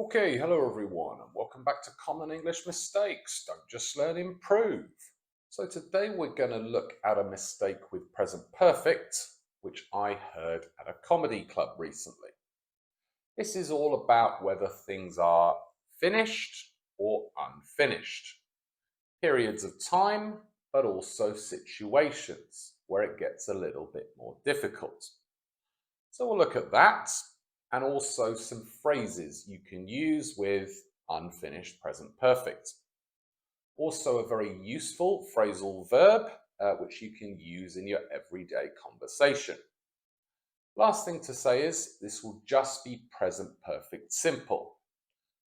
Okay, hello everyone, and welcome back to Common English Mistakes. Don't just learn, improve. So today we're going to look at a mistake with present perfect, which I heard at a comedy club recently. This is all about whether things are finished or unfinished. Periods of time, but also situations where it gets a little bit more difficult. So we'll look at that and also some phrases you can use with unfinished present perfect. Also a very useful phrasal verb which you can use in your everyday conversation. Last thing to say is this will just be present perfect simple.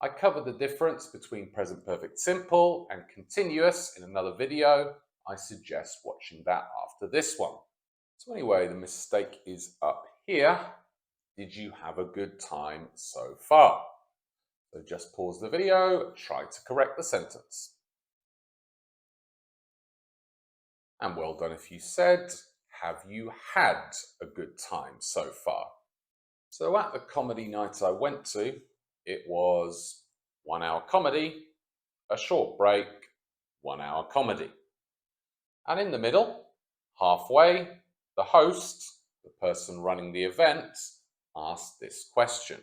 I covered the difference between present perfect simple and continuous in another video. I suggest watching that after this one. So anyway, the mistake is up here. Did you have a good time so far? So just pause the video, try to correct the sentence. And well done if you said, have you had a good time so far? So at the comedy night I went to, it was 1 hour comedy, a short break, 1 hour comedy. And in the middle, halfway, the host, the person running the event, asked this question.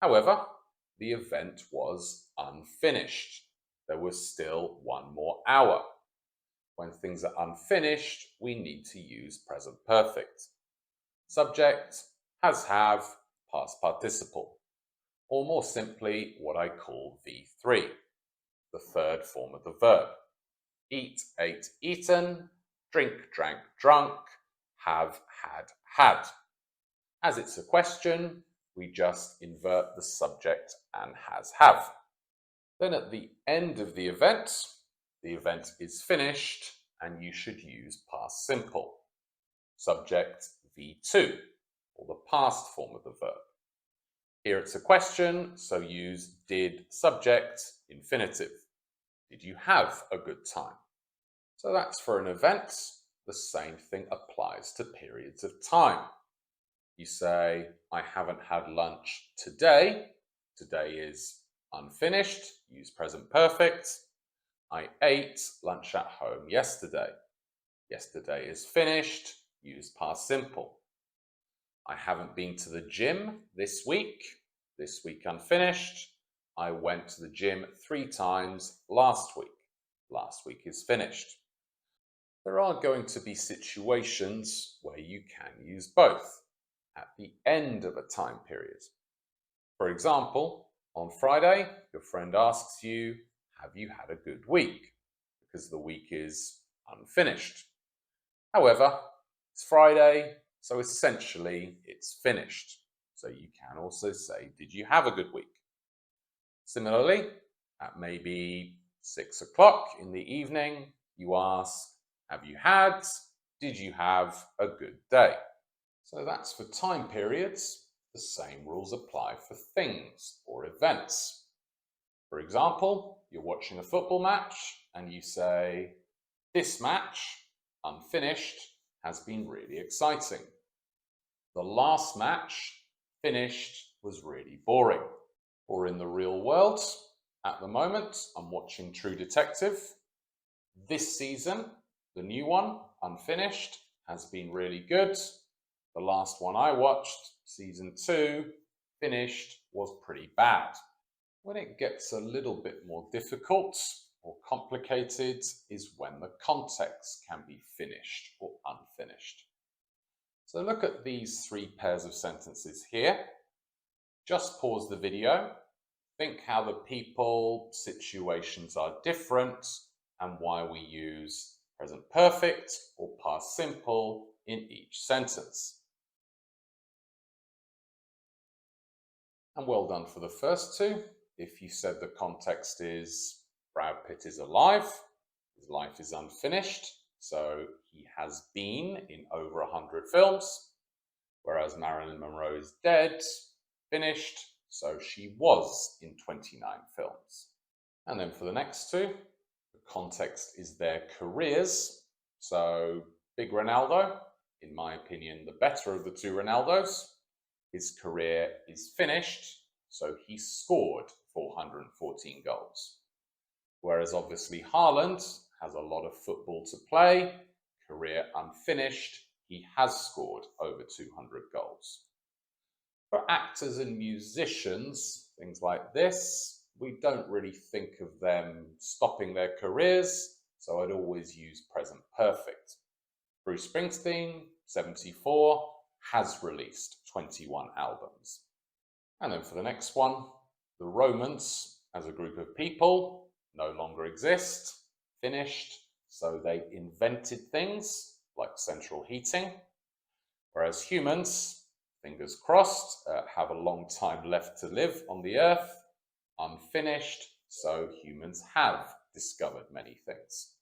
However, the event was unfinished. There was still 1 more hour. When things are unfinished, we need to use present perfect. Subject, has, have, past participle, or more simply, what I call V3, the third form of the verb. Eat, ate, eaten, drink, drank, drunk, have, had. As it's a question, we just invert the subject and has, have. Then at the end of the event is finished and you should use past simple. Subject V2, or the past form of the verb. Here it's a question, so use did subject infinitive. Did you have a good time? So that's for an event. The same thing applies to periods of time. You say, I haven't had lunch today. Today is unfinished. Use present perfect. I ate lunch at home yesterday. Yesterday is finished. Use past simple. I haven't been to the gym this week. This week unfinished. I went to the gym 3 times last week. Last week is finished. There are going to be situations where you can use both at the end of a time period. For example, on Friday, your friend asks you, have you had a good week? Because the week is unfinished. However, it's Friday, so essentially it's finished. So you can also say, did you have a good week? Similarly, at maybe 6 o'clock in the evening, you ask, have you had, did you have a good day? So that's for time periods. The same rules apply for things or events. For example, you're watching a football match and you say, this match, unfinished, has been really exciting. The last match, finished, was really boring. Or in the real world, at the moment, I'm watching True Detective. This season, the new one, unfinished, has been really good. The last one I watched, season 2, finished, was pretty bad. When it gets a little bit more difficult or complicated is when the context can be finished or unfinished. So look at these 3 pairs of sentences here. Just pause the video, think how the people, situations are different and why we use present perfect or past simple in each sentence. And well done for the first 2. If you said the context is Brad Pitt is alive, his life is unfinished, so he has been in over 100 films, whereas Marilyn Monroe is dead, finished, so she was in 29 films. And then for the next 2, the context is their careers. So Big Ronaldo, in my opinion, the better of the 2 Ronaldos. His career is finished, so he scored 414 goals. Whereas obviously Haaland has a lot of football to play, career unfinished, he has scored over 200 goals. For actors and musicians, things like this, we don't really think of them stopping their careers, so I'd always use present perfect. Bruce Springsteen, 74, has released 21 albums. And then for the next one, the Romans, as a group of people, no longer exist, finished, so they invented things like central heating, whereas humans, fingers crossed, have a long time left to live on the earth, unfinished, so humans have discovered many things.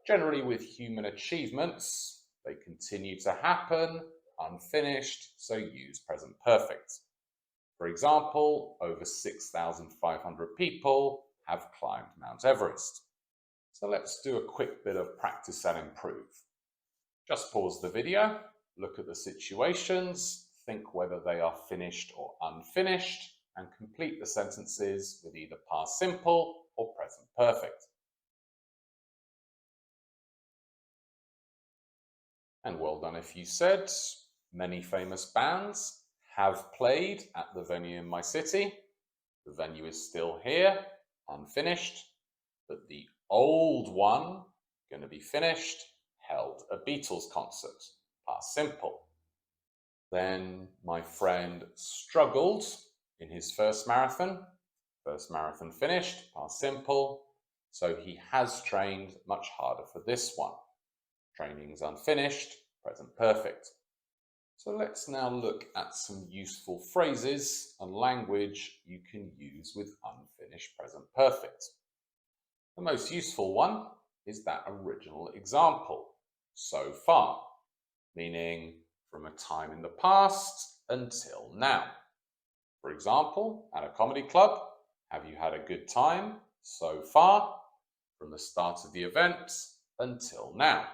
Generally with human achievements, they continue to happen, unfinished, so use present perfect. For example, over 6,500 people have climbed Mount Everest. So let's do a quick bit of practice and improve. Just pause the video, look at the situations, think whether they are finished or unfinished, and complete the sentences with either past simple or present perfect. And well done if you said, many famous bands have played at the venue in my city. The venue is still here, unfinished, but the old one, going to be finished, held a Beatles concert, past simple. Then my friend struggled in his first marathon finished, past simple, so he has trained much harder for this one. Training's unfinished, present perfect. So let's now look at some useful phrases and language you can use with unfinished present perfect. The most useful one is that original example, so far, meaning from a time in the past until now. For example, at a comedy club, have you had a good time so far from the start of the event until now?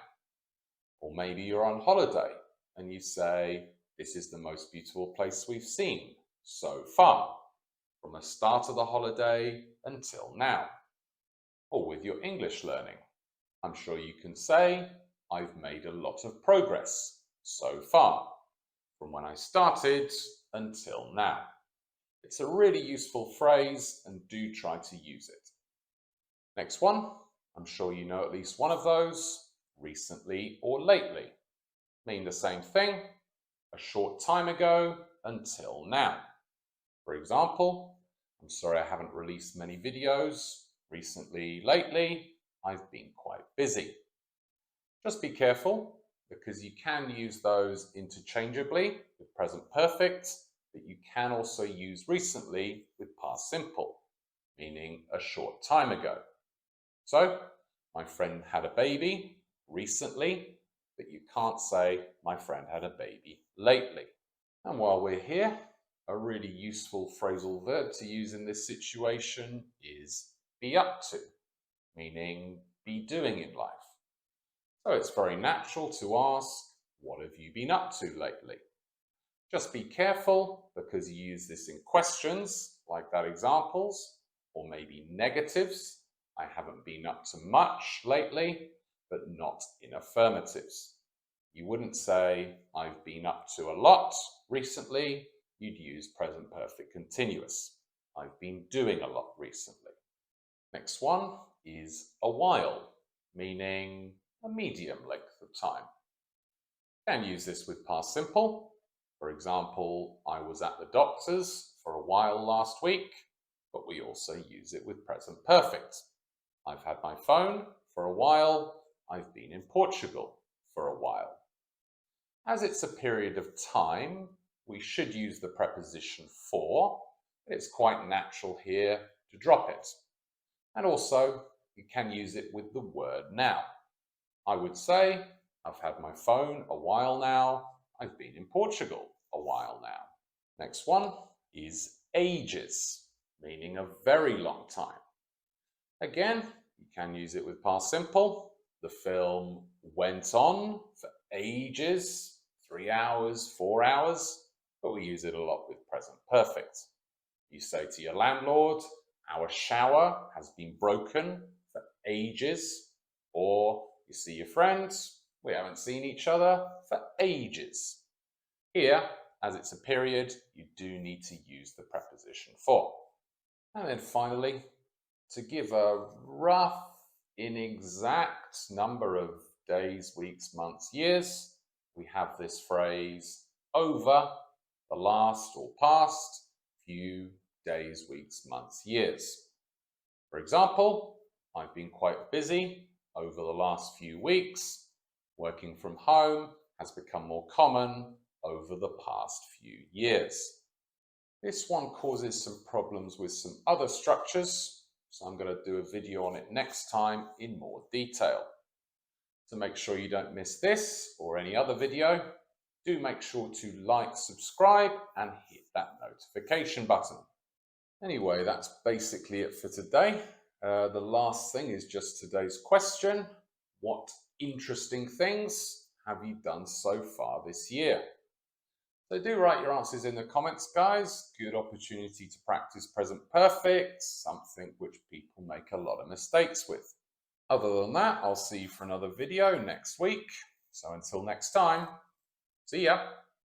Or maybe you're on holiday and you say, this is the most beautiful place we've seen so far, from the start of the holiday until now. Or with your English learning, I'm sure you can say, I've made a lot of progress so far, from when I started until now. It's a really useful phrase and do try to use it. Next one, I'm sure you know at least one of those, recently or lately. Mean the same thing, a short time ago until now. For example, I'm sorry I haven't released many videos recently, lately. I've been quite busy. Just be careful because you can use those interchangeably with present perfect, but you can also use recently with past simple, meaning a short time ago. So, my friend had a baby recently, but you can't say my friend had a baby lately. And while we're here, a really useful phrasal verb to use in this situation is be up to, meaning be doing in life. So it's very natural to ask, what have you been up to lately? Just be careful because you use this in questions, like that examples, or maybe negatives. I haven't been up to much lately, but not in affirmatives. You wouldn't say, I've been up to a lot recently. You'd use present perfect continuous. I've been doing a lot recently. Next one is a while, meaning a medium length of time. You can use this with past simple. For example, I was at the doctor's for a while last week, but we also use it with present perfect. I've had my phone for a while. I've been in Portugal for a while. As it's a period of time, we should use the preposition for, but it's quite natural here to drop it. And also, you can use it with the word now. I would say, I've had my phone a while now. I've been in Portugal a while now. Next one is ages, meaning a very long time. Again, you can use it with past simple. The film went on for ages, 3 hours, 4 hours, but we use it a lot with present perfect, You say to your landlord, our shower has been broken for ages. Or you see your friends, we haven't seen each other for ages. Here, as it's a period, you do need to use the preposition for. And then finally, to give a rough, inexact number of days, weeks, months, years, we have this phrase over the last or past few days, weeks, months, years. For example, I've been quite busy over the last few weeks. Working from home has become more common over the past few years. This one causes some problems with some other structures, so I'm going to do a video on it next time in more detail. To make sure you don't miss this or any other video, do make sure to like, subscribe, and hit that notification button. Anyway, that's basically it for today. The last thing is just today's question. What interesting things have you done so far this year? So do write your answers in the comments, guys. Good opportunity to practice present perfect, something which people make a lot of mistakes with. Other than that, I'll see you for another video next week. So until next time, see ya.